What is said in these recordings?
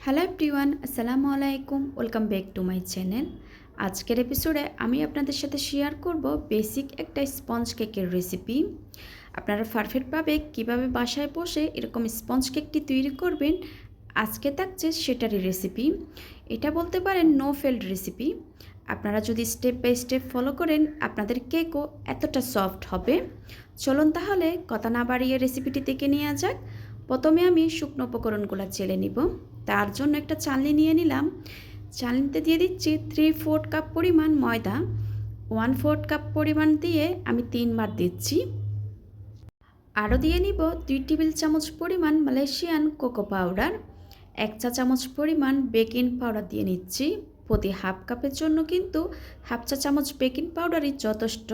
Hello everyone, আসসালামু আলাইকুম। Welcome back to my channel. আজকের এপিসোডে আমি আপনাদের সাথে শেয়ার করব বেসিক একটা স্পঞ্জ কেকের রেসিপি। আপনারা পারফেক্টভাবে কিভাবে বাসায় বসে এরকম স্পঞ্জ কেকটি তৈরি করবেন আজকে থাকছে সেটারই রেসিপি। এটা বলতে পারেন নো ফেল্ড রেসিপি। আপনারা যদি স্টেপ বাই স্টেপ ফলো করেন আপনাদের কেকও এতটা সফট হবে। চলুন তাহলে কথা না বাড়িয়ে রেসিপিটি দেখে নেওয়া যাক। প্রথমে আমি শুকনো উপকরণগুলো চেলে নিব। তার জন্য একটা চালনি নিয়ে নিলাম। চালনিতে দিয়ে দিচ্ছি 3/4 কাপ পরিমাণ ময়দা। 1/4 কাপ পরিমাণ দিয়ে আমি 3 বার দিচ্ছি। আরও দিয়ে নিব 2 টেবিল চামচ পরিমাণ মালয়েশিয়ান কোকো পাউডার। 1 চা চামচ পরিমাণ বেকিং পাউডার দিয়ে নিচ্ছি। প্রতি হাফ কাপের জন্য কিন্তু হাফ চা চামচ বেকিং পাউডারই যথেষ্ট।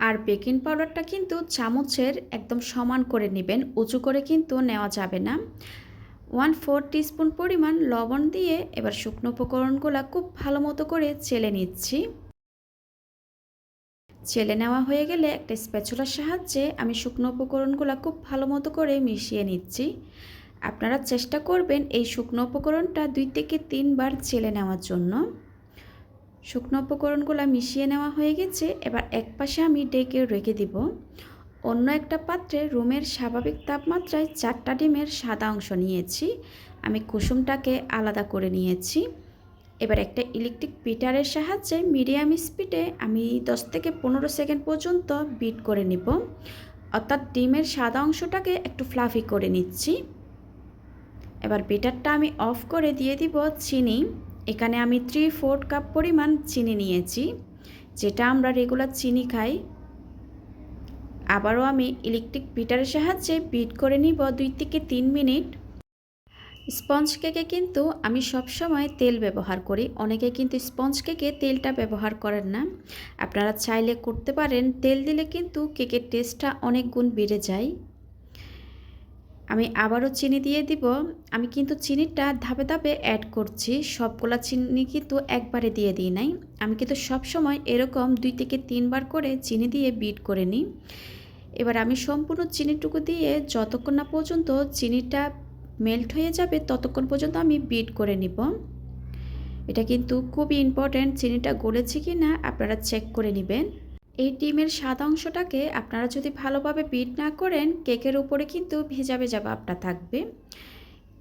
আর বেকিং পাউডারটা কিন্তু চামচের একদম সমান করে নেবেন, উঁচু করে কিন্তু নেওয়া যাবে না। 1/4 টিস্পুন পরিমাণ লবণ দিয়ে এবার শুকনো উপকরণগুলো খুব ভালো মতো করে চেলে নিচ্ছি। চেলে নেওয়া হয়ে গেলে একটা স্প্যাচুলার সাহায্যে আমি শুকনো উপকরণগুলো খুব ভালো মতো করে মিশিয়ে নিচ্ছি। আপনারা চেষ্টা করবেন এই শুকনো উপকরণটা 2 থেকে 3 বার চেলে নেওয়ার জন্য। শুকনো উপকরণগুলো মিশিয়ে নেওয়া হয়ে গেছে। এবার এক পাশে আমি ঢেকে রেখে দিব। অন্য একটা পাত্রে রুমের স্বাভাবিক তাপমাত্রায় 4টা ডিমের সাদা অংশ নিয়েছি। আমি কুসুমটাকে আলাদা করে নিয়েছি। এবার একটা ইলেকট্রিক বিটারের সাহায্যে মিডিয়াম স্পিডে আমি 10 থেকে 15 সেকেন্ড পর্যন্ত বিট করে নিব। অর্থাৎ ডিমের সাদা অংশটাকে একটু ফ্লাফি করে নিচ্ছি। এবার বিটারটা আমি অফ করে দিয়ে দিব চিনি। এখানে আমি 3/4 কাপ পরিমাণ চিনি নিয়েছি, যেটা আমরা রেগুলার চিনি খাই। আবারও আমি ইলেকট্রিক বিটারের সাহায্যে বিট করে নিব 2 থেকে 3 মিনিট। স্পঞ্জ কেকে কিন্তু আমি সবসময় তেল ব্যবহার করি। অনেকে কিন্তু স্পঞ্জ কেকে তেলটা ব্যবহার করেন না। আপনারা চাইলে করতে পারেন। তেল দিলে কিন্তু কেকের টেস্টটা অনেক গুণ বেড়ে যায়। আমি আবারও চিনি দিয়ে দিব। আমি কিন্তু চিনিটা ধাপে ধাপে অ্যাড করছি। সবগুলা চিনি কিন্তু একবারে দিয়ে দিই নাই। আমি কিন্তু সবসময় এরকম 2 থেকে 3 বার করে চিনি দিয়ে বিট করে নিই। এবার আমি সম্পূর্ণ চিনিটুকু দিয়ে যতক্ষণ না পর্যন্ত চিনিটা মেল্ট হয়ে যাবে ততক্ষণ পর্যন্ত আমি বিট করে নিব। এটা কিন্তু খুবই ইম্পর্ট্যান্ট, চিনিটা গলেছে কি না আপনারা চেক করে নেবেন। এই ডিমের সাদা অংশটাকে আপনারা যদি ভালোভাবে বিট না করেন কেকের উপরে কিন্তু ভেজা ভেজা ভাবটা থাকবে।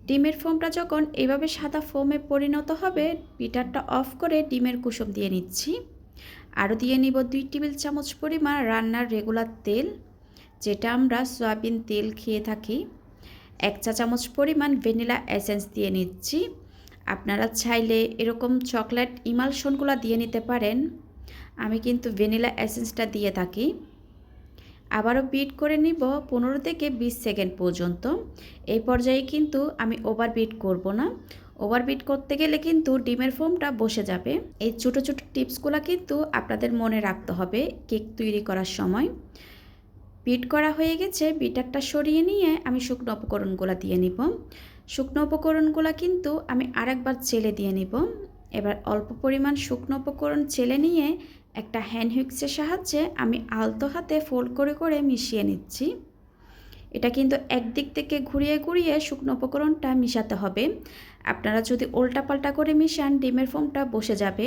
ডিমের ফোমটা যখন এইভাবে সাদা ফোমে পরিণত হবে বিটারটা অফ করে ডিমের কুসুম দিয়ে নিচ্ছি। আরও দিয়ে নিব 2 টেবিল চামচ পরিমাণ রান্নার রেগুলার তেল, যেটা আমরা সয়াবিন তেল খেয়ে থাকি। 1 চা চামচ পরিমাণ ভ্যানিলা এসেন্স দিয়ে নিচ্ছি। আপনারা চাইলে এরকম চকলেট ইমালশনগুলো দিয়ে নিতে পারেন। আমি কিন্তু ভ্যানিলা এসেন্সটা দিয়ে থাকি। আবারও বিট করে নিব 15 থেকে 20 সেকেন্ড পর্যন্ত। এই পর্যায়ে কিন্তু আমি ওভার বিট করব না। ওভার বিট করতে গেলে কিন্তু ডিমের ফোমটা বসে যাবে। এই ছোটো ছোটো টিপসগুলো কিন্তু আপনাদের মনে রাখতে হবে কেক তৈরি করার সময়। বিট করা হয়ে গেছে। বিটারটা সরিয়ে নিয়ে আমি শুকনো উপকরণগুলো দিয়ে নিব। শুকনো উপকরণগুলো কিন্তু আমি আরেকবার চেলে দিয়ে নিব। এবার অল্প পরিমাণ শুকনো উপকরণ চেলে নিয়ে একটা হ্যান্ড হুইক্সের সাহায্যে আমি আলতো হাতে ফোল্ড করে করে মিশিয়ে নিচ্ছি। এটা কিন্তু একদিক থেকে ঘুরিয়ে ঘুরিয়ে শুকনো উপকরণটা মিশাতে হবে। আপনারা যদি উল্টাপাল্টা করে মিশান ডিমের ফোমটা বসে যাবে।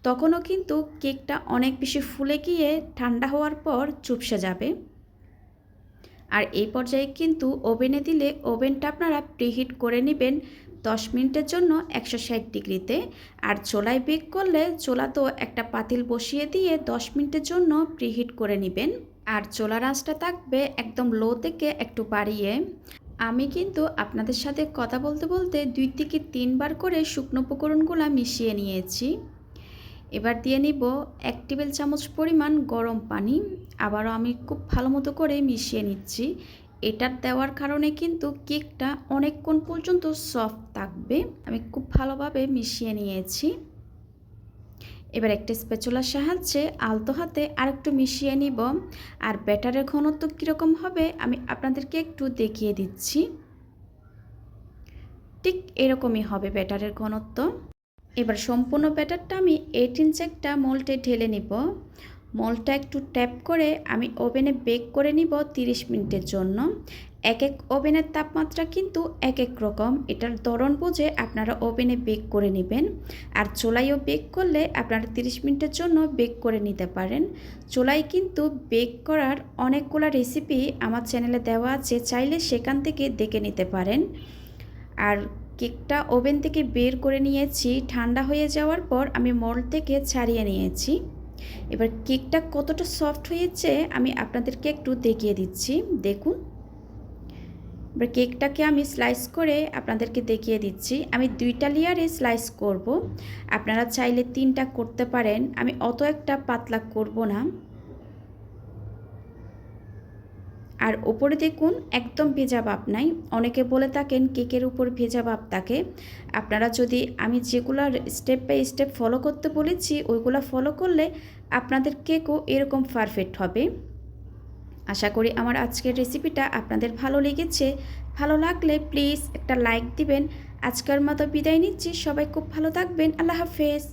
তখনও কিন্তু কেকটা অনেক বেশি ফুলে গিয়ে ঠান্ডা হওয়ার পর চুপসে যাবে। আর এই পর্যায়ে কিন্তু ওভেনে দিলে ওভেনটা আপনারা প্রিহিট করে নেবেন 10 মিনিটের জন্য 160 ডিগ্রিতে। আর চুলায় বেক করলে চুলাতেও একটা পাতিল বসিয়ে দিয়ে 10 মিনিটের জন্য প্রিহিট করে নেবেন। আর চুলার আঁচটা থাকবে একদম লো থেকে একটু বাড়িয়ে। আমি কিন্তু আপনাদের সাথে কথা বলতে বলতে 2 থেকে 3 বার করে শুকনো উপকরণগুলো মিশিয়ে নিয়েছি। এবার দিয়ে নিব 1 টেবিল চামচ পরিমাণ গরম পানি। আবারও আমি খুব ভালো মতো করে মিশিয়ে নিচ্ছি। এটা দেওয়ার কারণে কিন্তু কেকটা অনেকক্ষণ পর্যন্ত সফট থাকবে। আমি খুব ভালোভাবে মিশিয়ে নিয়েছি। এবার একটা স্প্যাচুলার সাহায্যে আলতো হাতে আরেকটু মিশিয়ে নিব। আর ব্যাটারের ঘনত্ব কীরকম হবে আমি আপনাদেরকে একটু দেখিয়ে দিচ্ছি। ঠিক এরকমই হবে ব্যাটারের ঘনত্ব। এবার সম্পূর্ণ ব্যাটারটা আমি 8 ইঞ্চ একটা মোল্ডে ঢেলে নিব। মলটা একটু ট্যাপ করে আমি ওভেনে বেক করে নিব 30 মিনিটের জন্য। এক এক ওভেনের তাপমাত্রা কিন্তু এক এক রকম, এটার ধরন বুঝে আপনারা ওভেনে বেক করে নেবেন। আর চুলায়ও বেক করলে আপনারা 30 মিনিটের জন্য বেক করে নিতে পারেন। চুলায় কিন্তু বেক করার অনেকগুলো রেসিপি আমার চ্যানেলে দেওয়া আছে, চাইলে সেখান থেকে দেখে নিতে পারেন। আর কেকটা ওভেন থেকে বের করে নিয়েছি, ঠান্ডা হয়ে যাওয়ার পর আমি মোল্ড থেকে ছাড়িয়ে নিয়েছি। এবার কেকটা কতটা সফট হয়েছে আমি আপনাদেরকে একটু দেখিয়ে দিচ্ছি, দেখুন। এবার কেকটাকে আমি স্লাইস করে আপনাদেরকে দেখিয়ে দিচ্ছি। আমি 2টা লেয়ারে স্লাইস করব, আপনারা চাইলে 3টা করতে পারেন। আমি অত একটা পাতলা করব না। আর ওপরে দেখুন একদম ভেজা ভাব নাই। অনেকে বলে থাকেন কেকের উপর ভেজা ভাব থাকে। আপনারা যদি আমি যেগুলো স্টেপ বাই স্টেপ ফলো করতে বলেছি ওইগুলো ফলো করলে আপনাদের কেকও এরকম পারফেক্ট হবে। আশা করি আমার আজকের রেসিপিটা আপনাদের ভালো লেগেছে। ভালো লাগলে প্লিজ একটা লাইক দিবেন। আজকের মতো বিদায় নিচ্ছি, সবাই খুব ভালো থাকবেন। আল্লাহ হাফেজ।